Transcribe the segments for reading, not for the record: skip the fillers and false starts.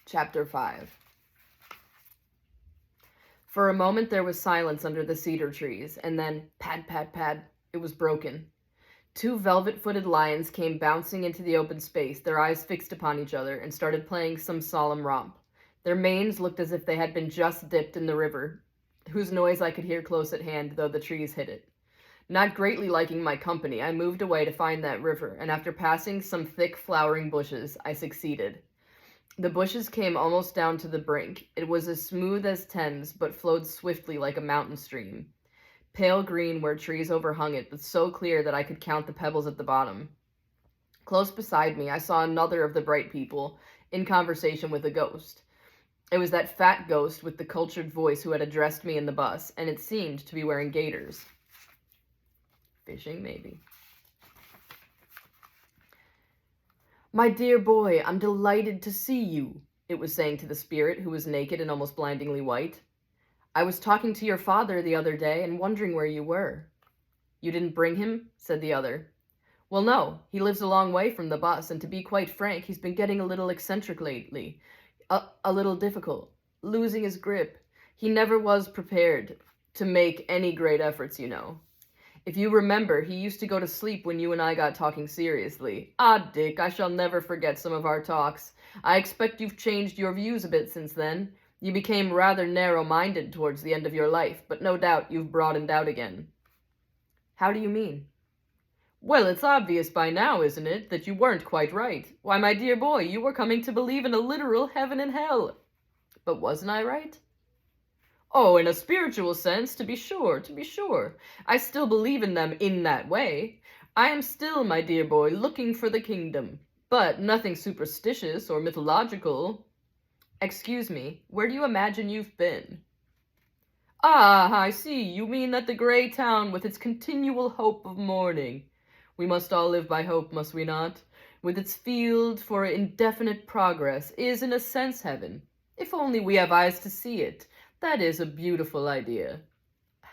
Chapter 5. For a moment there was silence under the cedar trees, and then, pad, pad, pad, it was broken. Two velvet-footed lions came bouncing into the open space, their eyes fixed upon each other, and started playing some solemn romp. Their manes looked as if they had been just dipped in the river, whose noise I could hear close at hand, though the trees hid it. Not greatly liking my company, I moved away to find that river, and after passing some thick flowering bushes, I succeeded. The bushes came almost down to the brink. It was as smooth as Thames, but flowed swiftly like a mountain stream. Pale green where trees overhung it, but so clear that I could count the pebbles at the bottom. Close beside me, I saw another of the bright people, in conversation with a ghost. It was that fat ghost with the cultured voice who had addressed me in the bus, and it seemed to be wearing gaiters. Fishing, maybe. "My dear boy, I'm delighted to see you," it was saying to the spirit, who was naked and almost blindingly white. "I was talking to your father the other day and wondering where you were." "You didn't bring him?" said the other. "Well, no. He lives a long way from the bus, and to be quite frank, he's been getting a little eccentric lately. A little difficult. Losing his grip. He never was prepared to make any great efforts, you know. If you remember, he used to go to sleep when you and I got talking seriously. Ah, Dick, I shall never forget some of our talks. I expect you've changed your views a bit since then. You became rather narrow-minded towards the end of your life, but no doubt you've broadened out again." "How do you mean?" "Well, it's obvious by now, isn't it, that you weren't quite right. Why, my dear boy, you were coming to believe in a literal heaven and hell." "But wasn't I right?" "Oh, in a spiritual sense, to be sure, to be sure. I still believe in them in that way. I am still, my dear boy, looking for the kingdom. But nothing superstitious or mythological." "Excuse me, where do you imagine you've been?" "Ah, I see. You mean that the grey town with its continual hope of morning. We must all live by hope, must we not? With its field for indefinite progress is in a sense heaven. If only we have eyes to see it. That is a beautiful idea."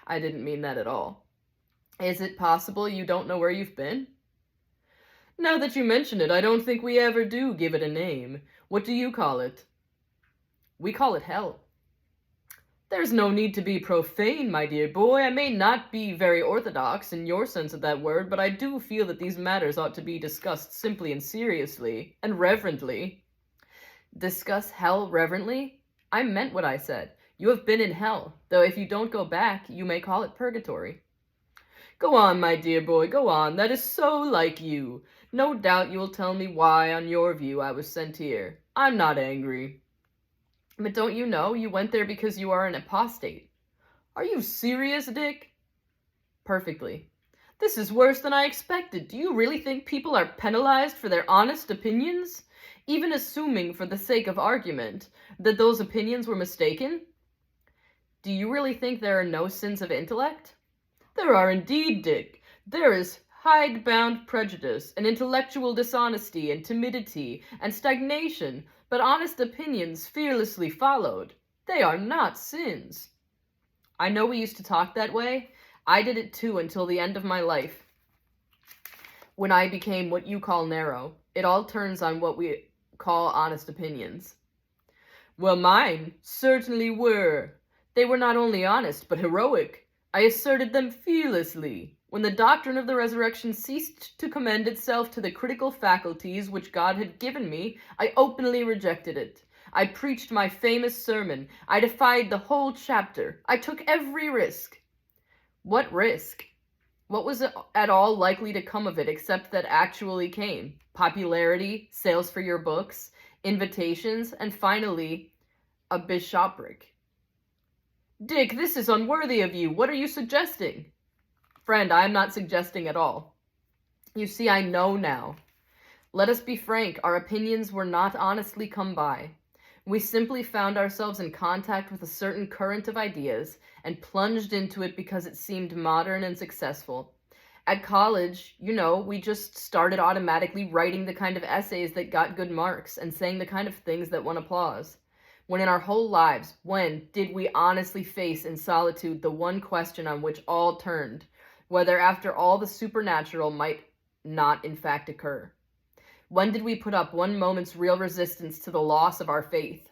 "I didn't mean that at all." "Is it possible you don't know where you've been?" "Now that you mention it, I don't think we ever do give it a name. What do you call it?" "We call it hell." "There's no need to be profane, my dear boy. I may not be very orthodox in your sense of that word, but I do feel that these matters ought to be discussed simply and seriously, and reverently." "Discuss hell reverently? I meant what I said. You have been in hell, though if you don't go back, you may call it purgatory." "Go on, my dear boy, go on. That is so like you. No doubt you will tell me why, on your view, I was sent here. I'm not angry." "But don't you know you went there because you are an apostate?" "Are you serious, Dick?" "Perfectly." "This is worse than I expected. Do you really think people are penalized for their honest opinions? Even assuming, for the sake of argument, that those opinions were mistaken?" "Do you really think there are no sins of intellect?" "There are indeed, Dick. There is hidebound prejudice, and intellectual dishonesty, and timidity, and stagnation, but honest opinions fearlessly followed. They are not sins." "I know we used to talk that way. I did it too until the end of my life, when I became what you call narrow. It all turns on what we call honest opinions." "Well, mine certainly were. They were not only honest, but heroic. I asserted them fearlessly. When the doctrine of the resurrection ceased to commend itself to the critical faculties which God had given me, I openly rejected it. I preached my famous sermon. I defied the whole chapter. I took every risk." "What risk? What was at all likely to come of it except that actually came? Popularity, sales for your books, invitations, and finally, a bishopric." "Dick, this is unworthy of you. What are you suggesting?" "Friend, I am not suggesting at all. You see, I know now. Let us be frank, our opinions were not honestly come by. We simply found ourselves in contact with a certain current of ideas and plunged into it because it seemed modern and successful. At college, you know, we just started automatically writing the kind of essays that got good marks and saying the kind of things that won applause. When in our whole lives, when did we honestly face in solitude the one question on which all turned, whether after all the supernatural might not in fact occur? When did we put up one moment's real resistance to the loss of our faith?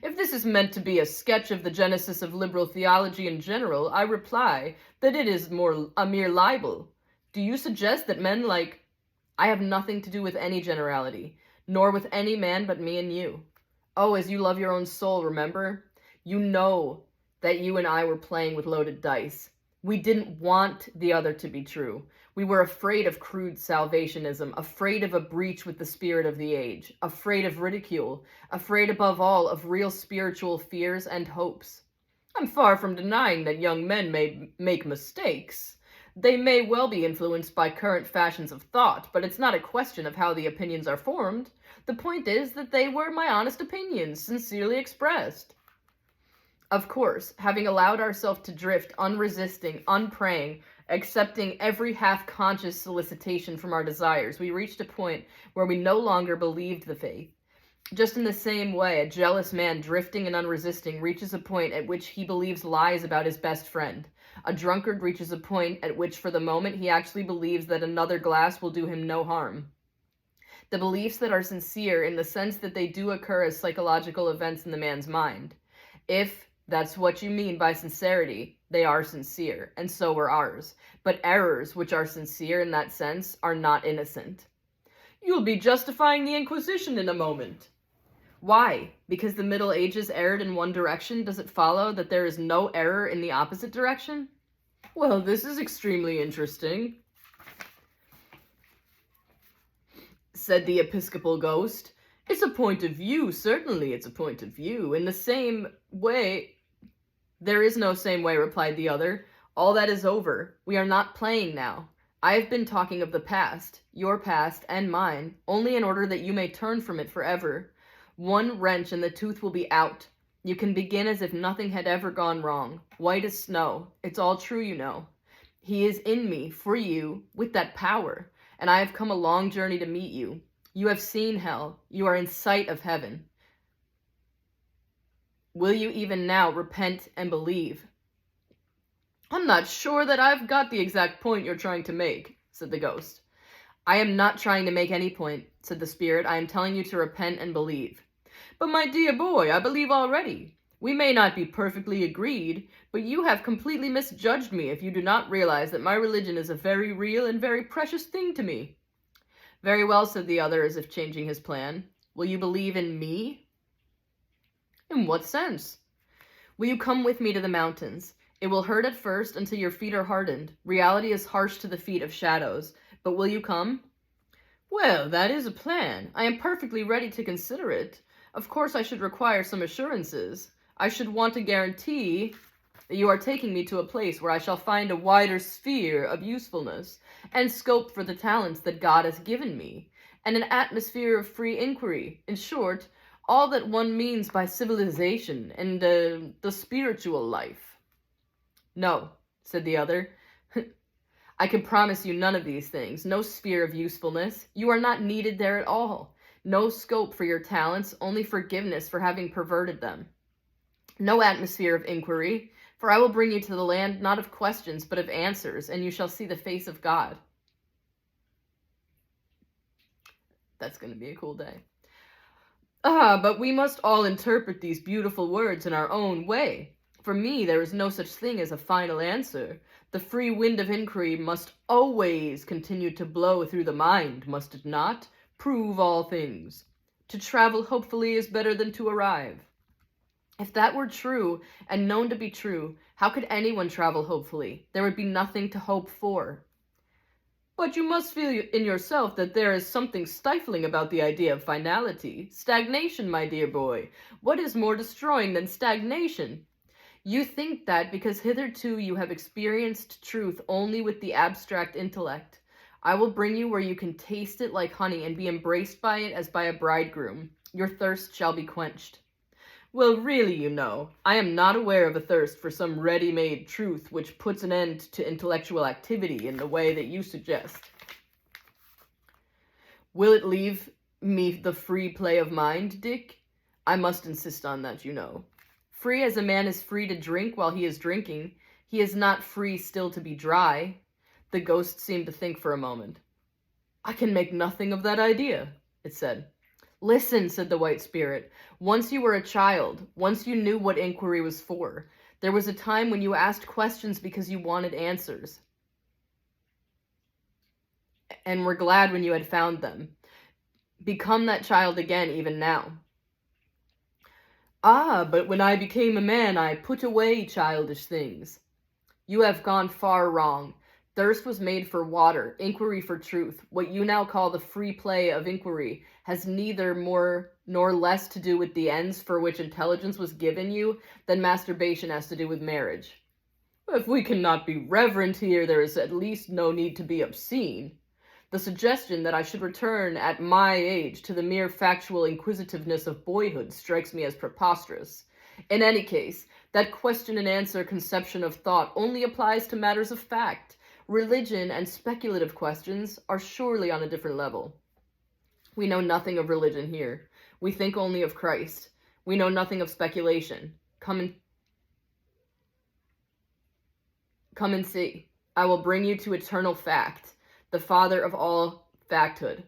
If this is meant to be a sketch of the genesis of liberal theology in general, I reply that it is a mere libel. Do you suggest that men like... I have nothing to do with any generality, nor with any man but me and you. Oh, as you love your own soul, remember? You know that you and I were playing with loaded dice. We didn't want the other to be true. We were afraid of crude salvationism, afraid of a breach with the spirit of the age, afraid of ridicule, afraid above all of real spiritual fears and hopes. I'm far from denying that young men may make mistakes. They may well be influenced by current fashions of thought, but it's not a question of how the opinions are formed. The point is that they were my honest opinions, sincerely expressed. Of course, having allowed ourselves to drift, unresisting, unpraying, accepting every half-conscious solicitation from our desires, we reached a point where we no longer believed the faith. Just in the same way, a jealous man drifting and unresisting reaches a point at which he believes lies about his best friend. A drunkard reaches a point at which, for the moment, he actually believes that another glass will do him no harm. The beliefs that are sincere in the sense that they do occur as psychological events in the man's mind. If that's what you mean by sincerity, they are sincere, and so are ours. But errors, which are sincere in that sense, are not innocent. You'll be justifying the Inquisition in a moment. Why? Because the Middle Ages erred in one direction, does it follow that there is no error in the opposite direction? Well, this is extremely interesting, said the Episcopal ghost. It's a point of view, certainly it's a point of view. In the same way... There is no same way, replied the other. All that is over. We are not playing now. I have been talking of the past, your past and mine, only in order that you may turn from it forever. One wrench and the tooth will be out. You can begin as if nothing had ever gone wrong. White as snow. It's all true, you know. He is in me, for you, with that power, and I have come a long journey to meet you. You have seen hell. You are in sight of heaven. Will you even now repent and believe? I'm not sure that I've got the exact point you're trying to make, said the ghost. I am not trying to make any point, said the spirit. I am telling you to repent and believe. But my dear boy, I believe already. We may not be perfectly agreed, but you have completely misjudged me if you do not realize that my religion is a very real and very precious thing to me. Very well, said the other, as if changing his plan. Will you believe in me? In what sense? Will you come with me to the mountains? It will hurt at first until your feet are hardened. Reality is harsh to the feet of shadows. But will you come? Well, that is a plan. I am perfectly ready to consider it. Of course, I should require some assurances. I should want a guarantee that you are taking me to a place where I shall find a wider sphere of usefulness and scope for the talents that God has given me, and an atmosphere of free inquiry. In short, all that one means by civilization and the spiritual life. No, said the other. I can promise you none of these things. No sphere of usefulness. You are not needed there at all. No scope for your talents, only forgiveness for having perverted them. No atmosphere of inquiry, for I will bring you to the land not of questions, but of answers, and you shall see the face of God. That's going to be a cool day. But we must all interpret these beautiful words in our own way. For me, there is no such thing as a final answer. The free wind of inquiry must always continue to blow through the mind, must it not? Prove all things. To travel hopefully is better than to arrive. If that were true, and known to be true, how could anyone travel hopefully? There would be nothing to hope for. But you must feel in yourself that there is something stifling about the idea of finality. Stagnation, my dear boy. What is more destroying than stagnation? You think that because hitherto you have experienced truth only with the abstract intellect. I will bring you where you can taste it like honey and be embraced by it as by a bridegroom. Your thirst shall be quenched. Well, really, you know, I am not aware of a thirst for some ready-made truth which puts an end to intellectual activity in the way that you suggest. Will it leave me the free play of mind, Dick? I must insist on that, you know. Free as a man is free to drink while he is drinking, he is not free still to be dry. The ghost seemed to think for a moment. I can make nothing of that idea, it said. Listen, said the white spirit. Once you were a child, once you knew what inquiry was for, there was a time when you asked questions because you wanted answers. And were glad when you had found them. Become that child again, even now. Ah, but when I became a man, I put away childish things. You have gone far wrong. Thirst was made for water, inquiry for truth. What you now call the free play of inquiry has neither more nor less to do with the ends for which intelligence was given you than masturbation has to do with marriage. If we cannot be reverent here, there is at least no need to be obscene. The suggestion that I should return at my age to the mere factual inquisitiveness of boyhood strikes me as preposterous. In any case, that question and answer conception of thought only applies to matters of fact. Religion and speculative questions are surely on a different level. We know nothing of religion here. We think only of Christ. We know nothing of speculation. Come and see. I will bring you to eternal fact, the father of all facthood.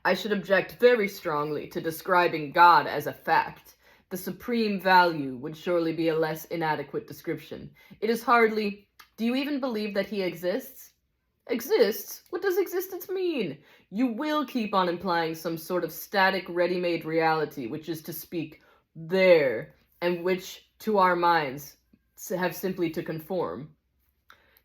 I should object very strongly to describing God as a fact. The supreme value would surely be a less inadequate description. It is hardly... Do you even believe that he exists? Exists? What does existence mean? You will keep on implying some sort of static, ready-made reality, which is to speak there, and which, to our minds, have simply to conform.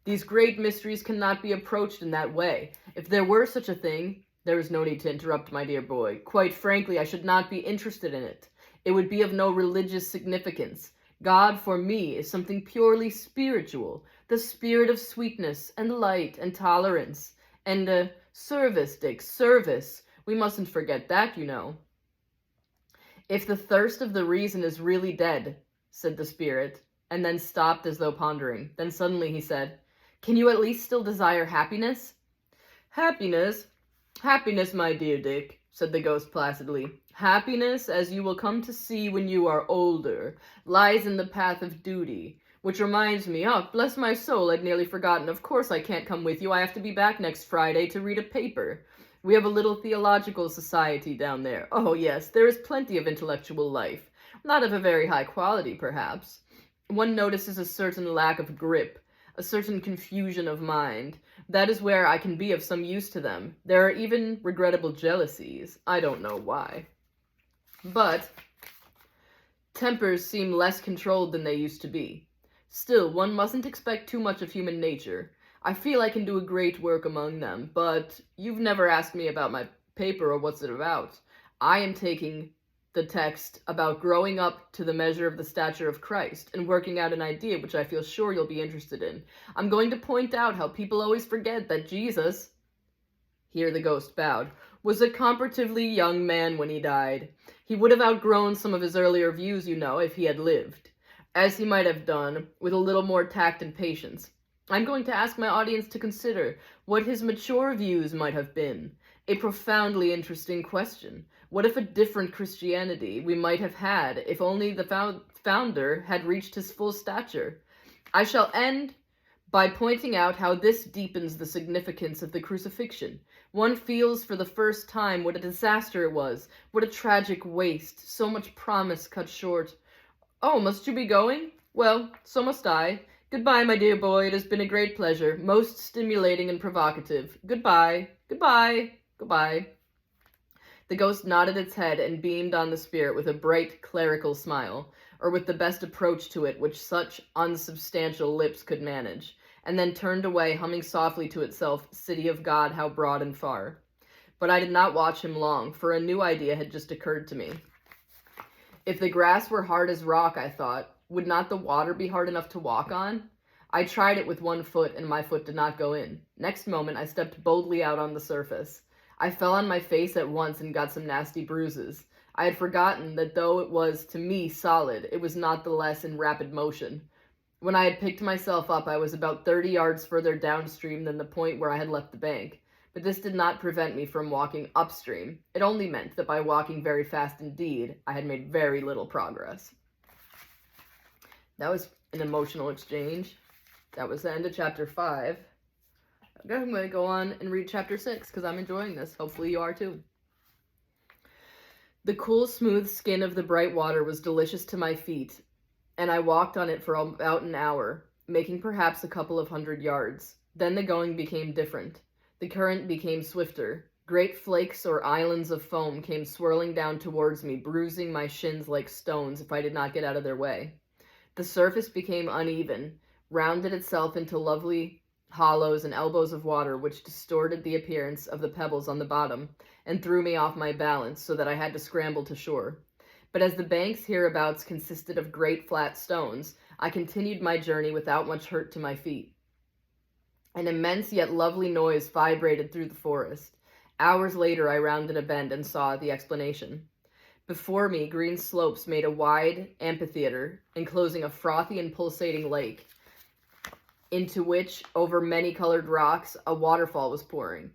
These great mysteries cannot be approached in that way. If there were such a thing, there is no need to interrupt, my dear boy. Quite frankly, I should not be interested in it. It would be of no religious significance. God, for me, is something purely spiritual, the spirit of sweetness and light and tolerance. And service, Dick, service. We mustn't forget that, you know. If the thirst of the reason is really dead, said the spirit, and then stopped as though pondering. Then suddenly he said, can you at least still desire happiness? Happiness? Happiness, my dear Dick, said the ghost placidly. Happiness, as you will come to see when you are older, lies in the path of duty. Which reminds me, oh, bless my soul, I'd nearly forgotten. Of course I can't come with you. I have to be back next Friday to read a paper. We have a little theological society down there. Oh, yes, there is plenty of intellectual life. Not of a very high quality, perhaps. One notices a certain lack of grip, a certain confusion of mind. That is where I can be of some use to them. There are even regrettable jealousies. I don't know why. But tempers seem less controlled than they used to be. Still, one mustn't expect too much of human nature. I feel I can do a great work among them, but you've never asked me about my paper or what's it about. I am taking the text about growing up to the measure of the stature of Christ and working out an idea which I feel sure you'll be interested in. I'm going to point out how people always forget that Jesus, here the ghost bowed, was a comparatively young man when he died. He would have outgrown some of his earlier views, you know, if he had lived, as he might have done, with a little more tact and patience. I'm going to ask my audience to consider what his mature views might have been. A profoundly interesting question. What if a different Christianity we might have had if only the founder had reached his full stature? I shall end by pointing out how this deepens the significance of the crucifixion. One feels for the first time what a disaster it was, what a tragic waste, so much promise cut short. Oh, must you be going? Well, so must I. Goodbye, my dear boy, it has been a great pleasure, most stimulating and provocative. Goodbye, goodbye, goodbye. The ghost nodded its head and beamed on the spirit with a bright, clerical smile, or with the best approach to it which such unsubstantial lips could manage, and then turned away, humming softly to itself, City of God, how broad and far. But I did not watch him long, for a new idea had just occurred to me. If the grass were hard as rock, I thought, would not the water be hard enough to walk on? I tried it with one foot, and my foot did not go in. Next moment, I stepped boldly out on the surface. I fell on my face at once and got some nasty bruises. I had forgotten that though it was, to me, solid, it was not the less in rapid motion. When I had picked myself up, I was about 30 yards further downstream than the point where I had left the bank. But this did not prevent me from walking upstream. It only meant that by walking very fast indeed, I had made very little progress. That was an emotional exchange. That was the end of chapter 5. Okay, I'm going to go on and read chapter 6 because I'm enjoying this. Hopefully you are too. The cool, smooth skin of the bright water was delicious to my feet, and I walked on it for about an hour, making perhaps a couple of 100 yards. Then the going became different. The current became swifter. Great flakes or islands of foam came swirling down towards me, bruising my shins like stones if I did not get out of their way. The surface became uneven, rounded itself into lovely hollows and elbows of water which distorted the appearance of the pebbles on the bottom and threw me off my balance so that I had to scramble to shore. But as the banks hereabouts consisted of great flat stones, I continued my journey without much hurt to my feet. An immense yet lovely noise vibrated through the forest. Hours later I rounded a bend and saw the explanation. Before me, green slopes made a wide amphitheater, enclosing a frothy and pulsating lake, into which, over many colored rocks, a waterfall was pouring.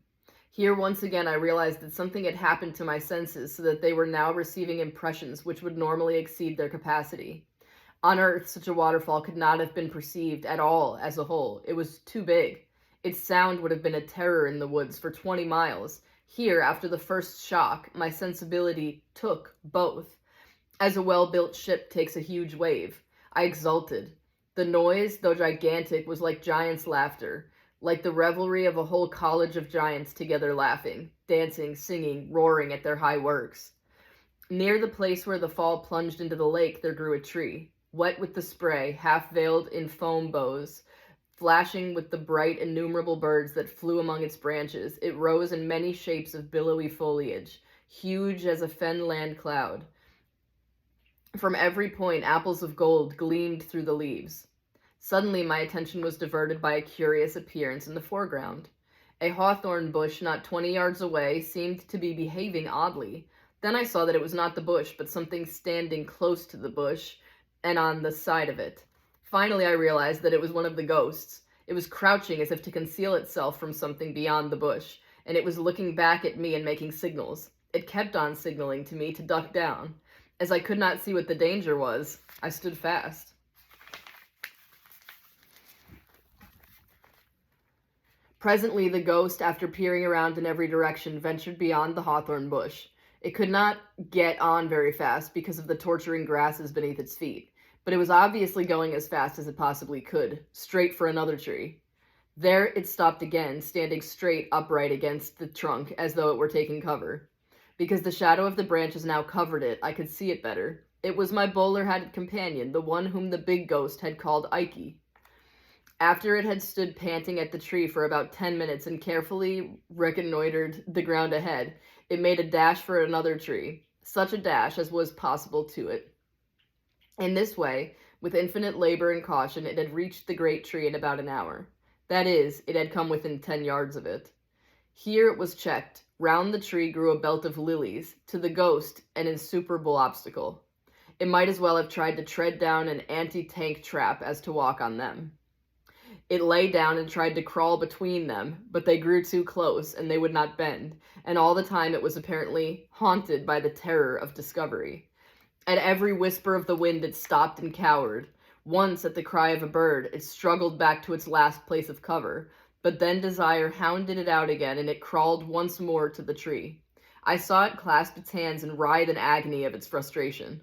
Here once again I realized that something had happened to my senses so that they were now receiving impressions which would normally exceed their capacity. On Earth, such a waterfall could not have been perceived at all as a whole. It was too big. Its sound would have been a terror in the woods for 20 miles. Here, after the first shock, my sensibility took both. As a well-built ship takes a huge wave, I exulted. The noise, though gigantic, was like giants' laughter, like the revelry of a whole college of giants together laughing, dancing, singing, roaring at their high works. Near the place where the fall plunged into the lake there grew a tree, wet with the spray, half veiled in foam bows, flashing with the bright innumerable birds that flew among its branches. It rose in many shapes of billowy foliage, huge as a fenland cloud. From every point apples of gold gleamed through the leaves. Suddenly my attention was diverted by a curious appearance in the foreground. A hawthorn bush not 20 yards away seemed to be behaving oddly. Then I saw that it was not the bush, but something standing close to the bush and on the side of it. Finally, I realized that it was one of the ghosts. It was crouching as if to conceal itself from something beyond the bush, and it was looking back at me and making signals. It kept on signaling to me to duck down. As I could not see what the danger was, I stood fast. Presently, the ghost, after peering around in every direction, ventured beyond the hawthorn bush. It could not get on very fast because of the torturing grasses beneath its feet, but it was obviously going as fast as it possibly could, straight for another tree. There it stopped again, standing straight upright against the trunk, as though it were taking cover. Because the shadow of the branches now covered it, I could see it better. It was my bowler-hatted companion, the one whom the big ghost had called Ike. After it had stood panting at the tree for about 10 minutes and carefully reconnoitered the ground ahead, it made a dash for another tree, such a dash as was possible to it. In this way, with infinite labor and caution, it had reached the great tree in about an hour. That is, it had come within 10 yards of it. Here it was checked. Round the tree grew a belt of lilies, to the ghost an insuperable obstacle. It might as well have tried to tread down an anti-tank trap as to walk on them. It lay down and tried to crawl between them, but they grew too close and they would not bend, and all the time it was apparently haunted by the terror of discovery. At every whisper of the wind it stopped and cowered. Once, at the cry of a bird, it struggled back to its last place of cover, but then desire hounded it out again, and it crawled once more to the tree. I saw it clasp its hands and writhe in agony of its frustration.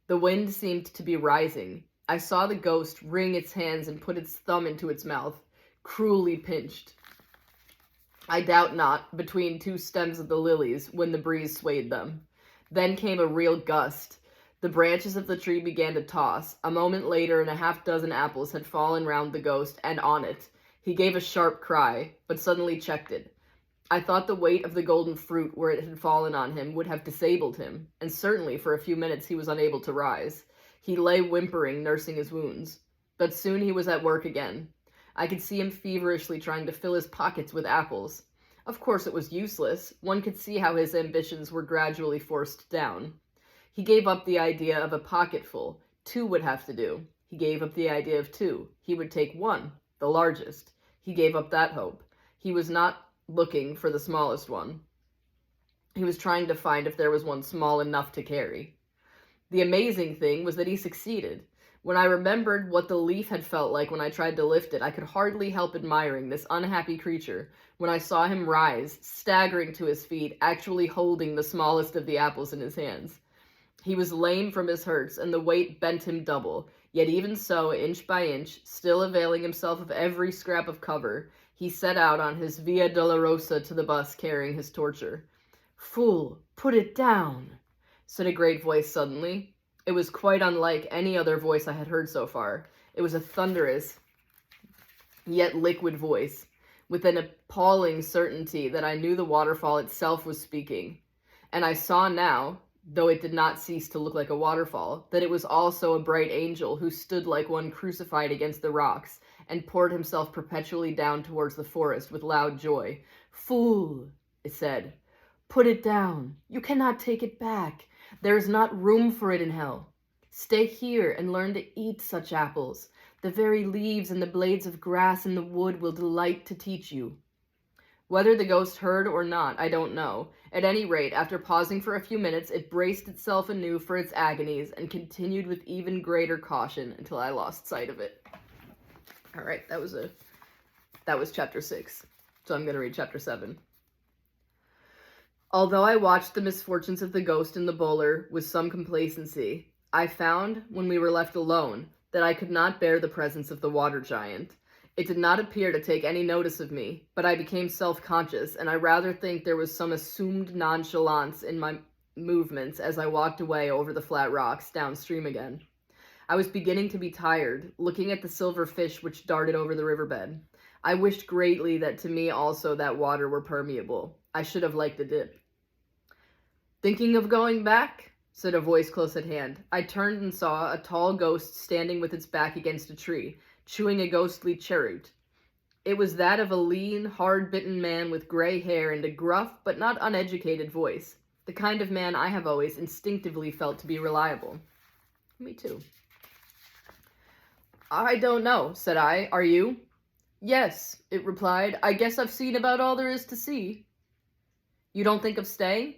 The wind seemed to be rising. I saw the ghost wring its hands and put its thumb into its mouth, cruelly pinched. I doubt not, between two stems of the lilies, when the breeze swayed them. Then came a real gust. The branches of the tree began to toss. A moment later, and a half-dozen apples had fallen round the ghost and on it. He gave a sharp cry, but suddenly checked it. I thought the weight of the golden fruit where it had fallen on him would have disabled him, and certainly for a few minutes he was unable to rise. He lay whimpering, nursing his wounds. But soon he was at work again. I could see him feverishly trying to fill his pockets with apples. Of course it was useless. One could see how his ambitions were gradually forced down. He gave up the idea of a pocketful. 2 would have to do. He gave up the idea of 2. He would take 1, the largest. He gave up that hope. He was not looking for the smallest one. He was trying to find if there was one small enough to carry. The amazing thing was that he succeeded. When I remembered what the leaf had felt like when I tried to lift it, I could hardly help admiring this unhappy creature when I saw him rise, staggering to his feet, actually holding the smallest of the apples in his hands. He was lame from his hurts, and the weight bent him double, yet even so, inch by inch, still availing himself of every scrap of cover, he set out on his Via Dolorosa to the bus carrying his torture. "Fool, put it down," said a great voice suddenly. It was quite unlike any other voice I had heard so far. It was a thunderous, yet liquid voice, with an appalling certainty that I knew the waterfall itself was speaking. And I saw now, though it did not cease to look like a waterfall, that it was also a bright angel who stood like one crucified against the rocks, and poured himself perpetually down towards the forest with loud joy. "Fool," it said, "put it down. You cannot take it back. There is not room for it in hell. Stay here and learn to eat such apples. The very leaves and the blades of grass in the wood will delight to teach you." Whether the ghost heard or not, I don't know. At any rate, after pausing for a few minutes, it braced itself anew for its agonies and continued with even greater caution until I lost sight of it. All right, that was chapter 6. So I'm going to read chapter 7. Although I watched the misfortunes of the ghost in the bowler with some complacency, I found, when we were left alone, that I could not bear the presence of the water giant. It did not appear to take any notice of me, but I became self-conscious, and I rather think there was some assumed nonchalance in my movements as I walked away over the flat rocks, downstream again. I was beginning to be tired, looking at the silver fish which darted over the riverbed. I wished greatly that to me also that water were permeable. I should have liked a dip. "Thinking of going back?" said a voice close at hand. I turned and saw a tall ghost standing with its back against a tree, chewing a ghostly cheroot. It was that of a lean, hard-bitten man with gray hair and a gruff but not uneducated voice, the kind of man I have always instinctively felt to be reliable. Me too. "I don't know," said I. "Are you?" "Yes," it replied. "I guess I've seen about all there is to see." "You don't think of staying?"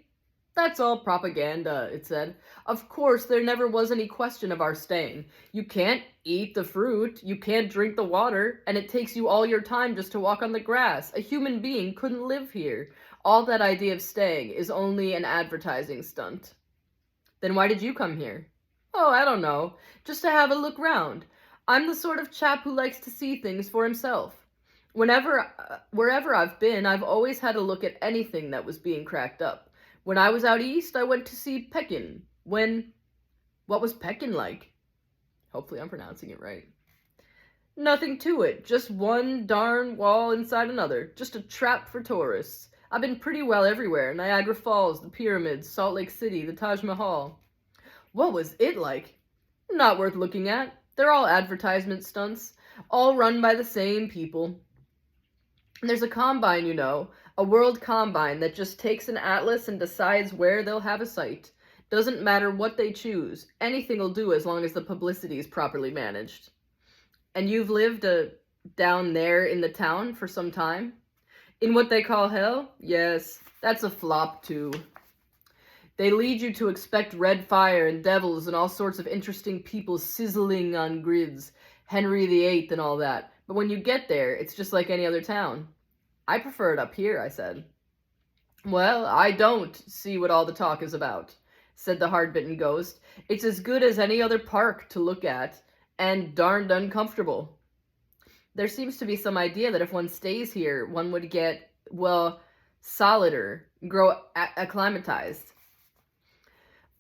"That's all propaganda," it said. "Of course, there never was any question of our staying. You can't eat the fruit, you can't drink the water, and it takes you all your time just to walk on the grass. A human being couldn't live here. All that idea of staying is only an advertising stunt." "Then why did you come here?" "Oh, I don't know. Just to have a look round. I'm the sort of chap who likes to see things for himself. Wherever I've been, I've always had a look at anything that was being cracked up. When I was out east, I went to see Pekin. What was Pekin like?" Hopefully I'm pronouncing it right. "Nothing to it. Just one darn wall inside another. Just a trap for tourists. I've been pretty well everywhere. Niagara Falls, the pyramids, Salt Lake City, the Taj Mahal." "What was it like?" "Not worth looking at. They're all advertisement stunts. All run by the same people. There's a combine, you know, a world combine that just takes an atlas and decides where they'll have a site. Doesn't matter what they choose. Anything'll do as long as the publicity is properly managed." "And you've lived down there in the town for some time?" "In what they call hell? Yes, that's a flop too. They lead you to expect red fire and devils and all sorts of interesting people sizzling on grids, Henry VIII and all that. But when you get there, it's just like any other town." "I prefer it up here," I said. "Well, I don't see what all the talk is about," said the hard-bitten ghost. "It's as good as any other park to look at, and darned uncomfortable. There seems to be some idea that if one stays here, one would get, well, solider, grow acclimatized."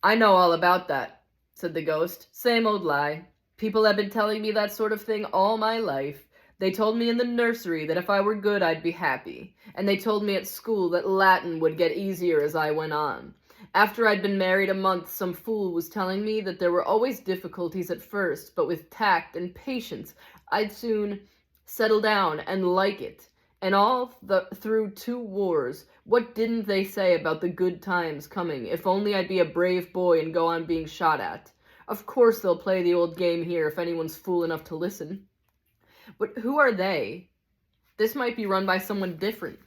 "I know all about that," said the ghost. "Same old lie. People have been telling me that sort of thing all my life. They told me in the nursery that if I were good, I'd be happy. And they told me at school that Latin would get easier as I went on. After I'd been married a month, some fool was telling me that there were always difficulties at first, but with tact and patience, I'd soon settle down and like it. And through 2 wars, what didn't they say about the good times coming, if only I'd be a brave boy and go on being shot at? Of course they'll play the old game here if anyone's fool enough to listen. But who are they? This might be run by someone different."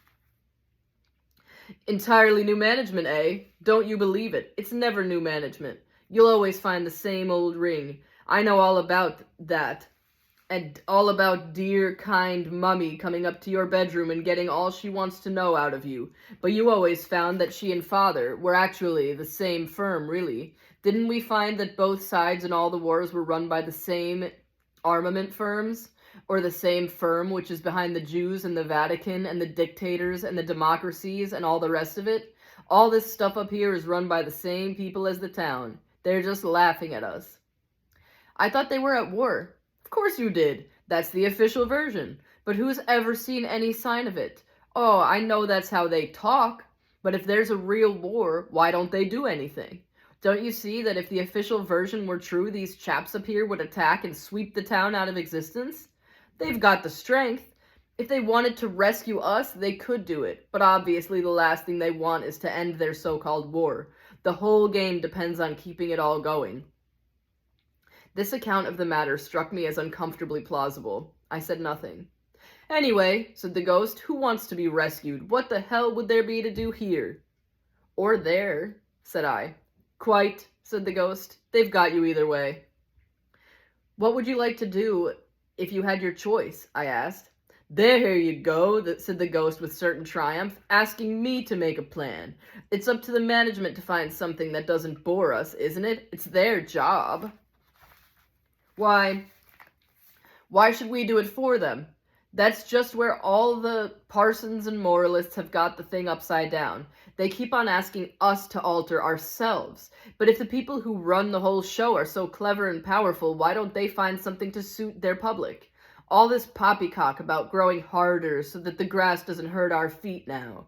"Entirely new management, eh? Don't you believe it. It's never new management. You'll always find the same old ring. I know all about that. And all about dear, kind Mummy coming up to your bedroom and getting all she wants to know out of you. But you always found that she and Father were actually the same firm, really. Didn't we find that both sides in all the wars were run by the same armament firms? Or the same firm which is behind the Jews and the Vatican and the dictators and the democracies and all the rest of it? All this stuff up here is run by the same people as the town. They're just laughing at us. I thought they were at war. Of course you did. That's the official version. But who's ever seen any sign of it? Oh, I know that's how they talk. But if there's a real war, why don't they do anything? Don't you see that if the official version were true, these chaps up here would attack and sweep the town out of existence? They've got the strength. If they wanted to rescue us, they could do it. But obviously the last thing they want is to end their so-called war. The whole game depends on keeping it all going. This account of the matter struck me as uncomfortably plausible. I said nothing. Anyway, said the ghost, who wants to be rescued? What the hell would there be to do here? Or there, said I. Quite, said the ghost. They've got you either way. What would you like to do if you had your choice? I asked. There you go, said the ghost with certain triumph, asking me to make a plan. It's up to the management to find something that doesn't bore us, isn't it? It's their job. Why should we do it for them? That's just where all the parsons and moralists have got the thing upside down. They keep on asking us to alter ourselves. But if the people who run the whole show are so clever and powerful, why don't they find something to suit their public? All this poppycock about growing harder so that the grass doesn't hurt our feet now.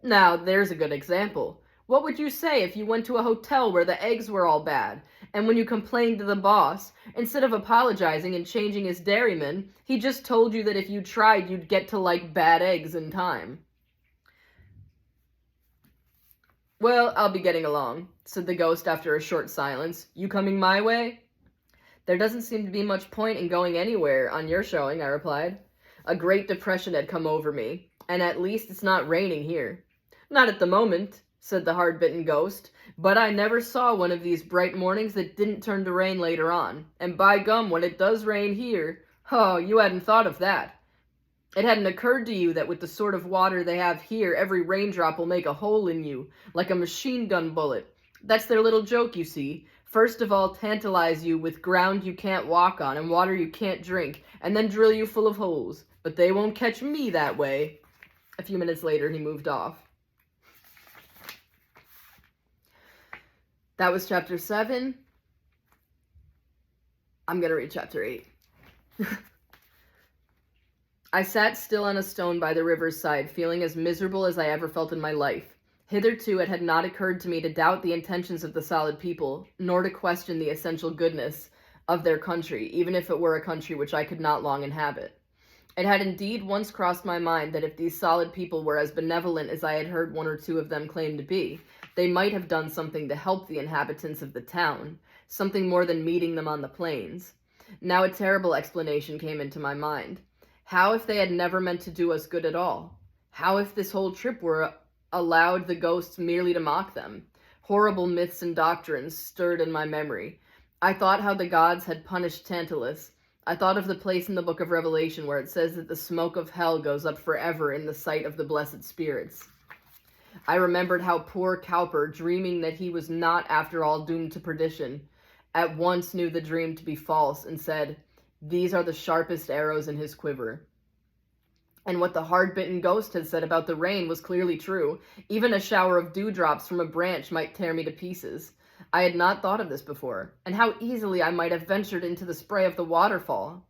Now, there's a good example. What would you say if you went to a hotel where the eggs were all bad, and when you complained to the boss, instead of apologizing and changing his dairyman, he just told you that if you tried, you'd get to like bad eggs in time? Well, I'll be getting along, said the ghost after a short silence. You coming my way? There doesn't seem to be much point in going anywhere on your showing, I replied. A great depression had come over me, and at least it's not raining here. Not at the moment, said the hard-bitten ghost, but I never saw one of these bright mornings that didn't turn to rain later on. And by gum, when it does rain here, oh, you hadn't thought of that. It hadn't occurred to you that with the sort of water they have here, every raindrop will make a hole in you, like a machine gun bullet. That's their little joke, you see. First of all, tantalize you with ground you can't walk on and water you can't drink, and then drill you full of holes. But they won't catch me that way. A few minutes later, he moved off. That was chapter 7. I'm going to read chapter 8. I sat still on a stone by the river's side, feeling as miserable as I ever felt in my life. Hitherto it had not occurred to me to doubt the intentions of the solid people, nor to question the essential goodness of their country, even if it were a country which I could not long inhabit. It had indeed once crossed my mind that if these solid people were as benevolent as I had heard one or two of them claim to be, they might have done something to help the inhabitants of the town, something more than meeting them on the plains. Now a terrible explanation came into my mind. How if they had never meant to do us good at all? How if this whole trip were allowed the ghosts merely to mock them? Horrible myths and doctrines stirred in my memory. I thought how the gods had punished Tantalus. I thought of the place in the book of Revelation where it says that the smoke of hell goes up forever in the sight of the blessed spirits. I remembered how poor Cowper, dreaming that he was not after all doomed to perdition, at once knew the dream to be false and said, "These are the sharpest arrows in his quiver." And what the hard-bitten ghost had said about the rain was clearly true. Even a shower of dewdrops from a branch might tear me to pieces. I had not thought of this before, and how easily I might have ventured into the spray of the waterfall.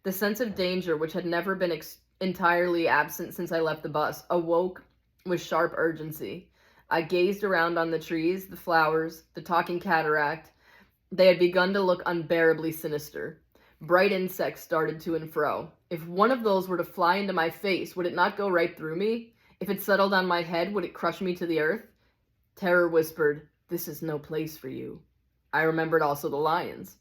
The sense of danger, which had never been entirely absent since I left the bus, awoke with sharp urgency. I gazed around on the trees, the flowers, the talking cataract. They had begun to look unbearably sinister. Bright insects darted to and fro. If one of those were to fly into my face, would it not go right through me? If it settled on my head, would it crush me to the earth? Terror whispered, "This is no place for you." I remembered also the lions.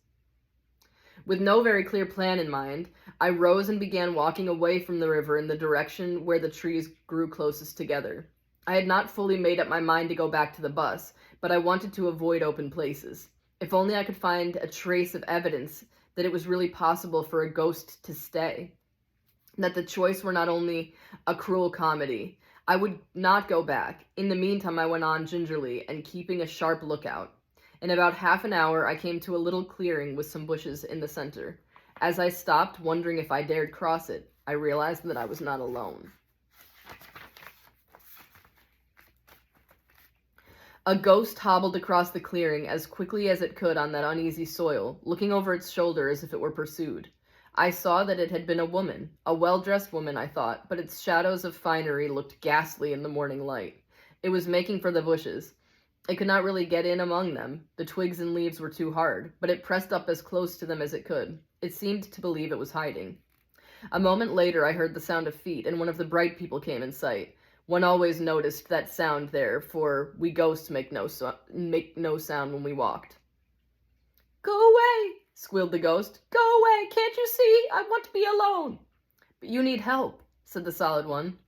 With no very clear plan in mind, I rose and began walking away from the river in the direction where the trees grew closest together. I had not fully made up my mind to go back to the bus, but I wanted to avoid open places. If only I could find a trace of evidence that it was really possible for a ghost to stay. That the choice were not only a cruel comedy. I would not go back. In the meantime, I went on gingerly and keeping a sharp lookout. In about half an hour, I came to a little clearing with some bushes in the center. As I stopped, wondering if I dared cross it, I realized that I was not alone. A ghost hobbled across the clearing as quickly as it could on that uneasy soil, looking over its shoulder as if it were pursued. I saw that it had been a woman, a well-dressed woman, I thought, but its shadows of finery looked ghastly in the morning light. It was making for the bushes. It could not really get in among them. The twigs and leaves were too hard, but it pressed up as close to them as it could. It seemed to believe it was hiding. A moment later, I heard the sound of feet, and one of the bright people came in sight. One always noticed that sound there, for we ghosts make no sound when we walked. "Go away," squealed the ghost. "Go away, can't you see? I want to be alone." "But you need help," said the solid one.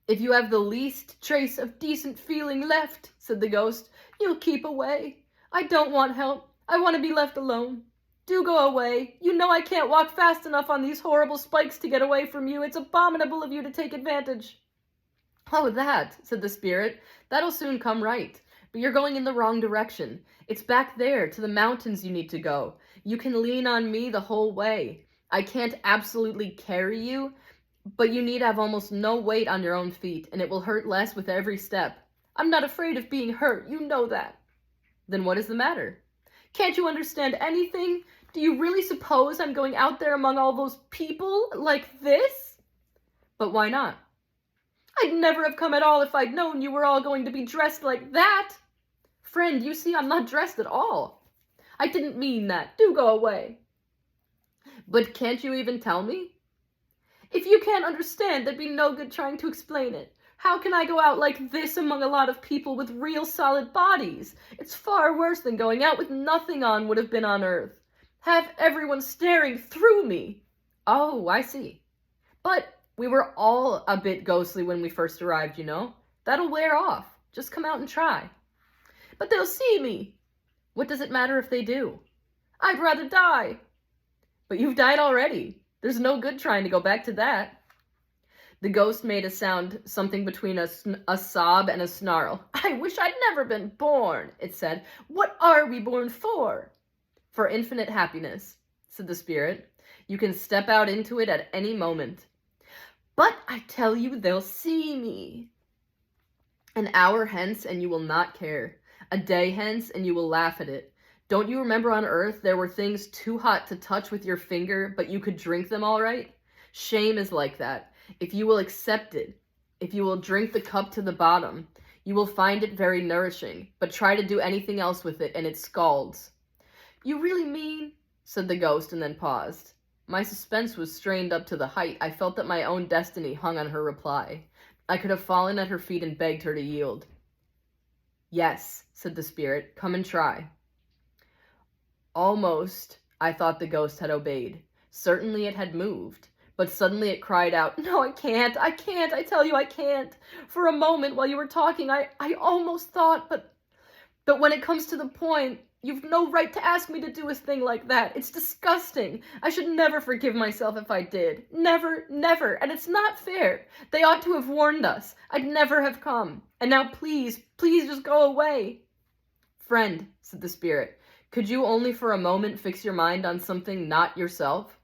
"If you have the least trace of decent feeling left," said the ghost, "you'll keep away. I don't want help. I want to be left alone. Do go away. You know I can't walk fast enough on these horrible spikes to get away from you. It's abominable of you to take advantage." "Oh, that," said the spirit. "That'll soon come right. But you're going in the wrong direction. It's back there, to the mountains you need to go. You can lean on me the whole way. I can't absolutely carry you, but you need have almost no weight on your own feet, and it will hurt less with every step." "I'm not afraid of being hurt, you know that." "Then what is the matter?" "Can't you understand anything? Do you really suppose I'm going out there among all those people like this?" "But why not?" "I'd never have come at all if I'd known you were all going to be dressed like that." "Friend, you see I'm not dressed at all." "I didn't mean that. Do go away." "But can't you even tell me?" "If you can't understand, there'd be no good trying to explain it. How can I go out like this among a lot of people with real solid bodies? It's far worse than going out with nothing on would have been on earth. Have everyone staring through me." "Oh, I see. But we were all a bit ghostly when we first arrived, you know. That'll wear off. Just come out and try." "But they'll see me." "What does it matter if they do?" "I'd rather die." "But you've died already. There's no good trying to go back to that." The ghost made a sound, something between a sob and a snarl. "I wish I'd never been born," it said. "What are we born for?" "For infinite happiness," said the spirit. "You can step out into it at any moment." "But I tell you, they'll see me." "An hour hence and you will not care. A day hence and you will laugh at it. Don't you remember on Earth there were things too hot to touch with your finger, but you could drink them all right? Shame is like that. If you will accept it, if you will drink the cup to the bottom, you will find it very nourishing, but try to do anything else with it and it scalds." "You really mean?" said the ghost, and then paused. My suspense was strained up to the height. I felt that my own destiny hung on her reply. I could have fallen at her feet and begged her to yield. "Yes," said the spirit, "come and try." Almost, I thought the ghost had obeyed. Certainly it had moved. But suddenly it cried out, "No, I can't, I tell you I can't. For a moment while you were talking, I almost thought, but when it comes to the point, you've no right to ask me to do a thing like that. It's disgusting. I should never forgive myself if I did. Never, never. And it's not fair. They ought to have warned us. I'd never have come. And now please, please just go away." "Friend," said the spirit, "could you only for a moment fix your mind on something not yourself?"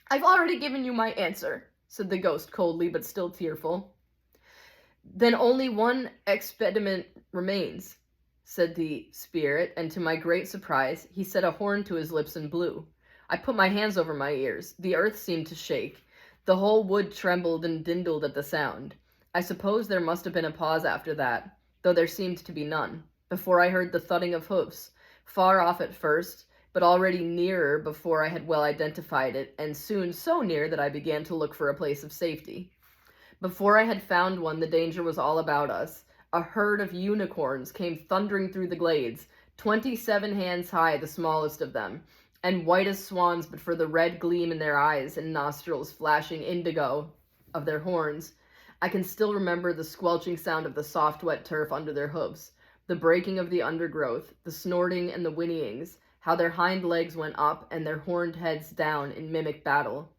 "I've already given you my answer," said the ghost coldly but still tearful. "Then only one expedient remains," said the spirit, and to my great surprise, he set a horn to his lips and blew. I put my hands over my ears. The earth seemed to shake. The whole wood trembled and dindled at the sound. I suppose there must have been a pause after that, though there seemed to be none, before I heard the thudding of hoofs, far off at first, but already nearer before I had well identified it, and soon so near that I began to look for a place of safety. Before I had found one, the danger was all about us. A herd of unicorns came thundering through the glades, 27 hands high, the smallest of them, and white as swans but for the red gleam in their eyes and nostrils flashing indigo of their horns. I can still remember the squelching sound of the soft, wet turf under their hoofs. The breaking of the undergrowth, the snorting and the whinnyings, how their hind legs went up and their horned heads down in mimic battle.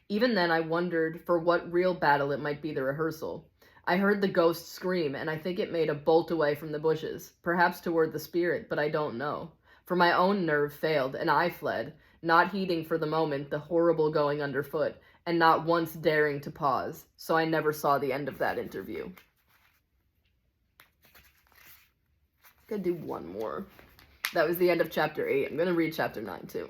Even then I wondered for what real battle it might be the rehearsal. I heard the ghost scream, and I think it made a bolt away from the bushes, perhaps toward the spirit, but I don't know. For my own nerve failed, and I fled, not heeding for the moment the horrible going underfoot, and not once daring to pause, so I never saw the end of that interview. I'm gonna do one more. That was the end of chapter 8. I'm gonna read chapter 9 too.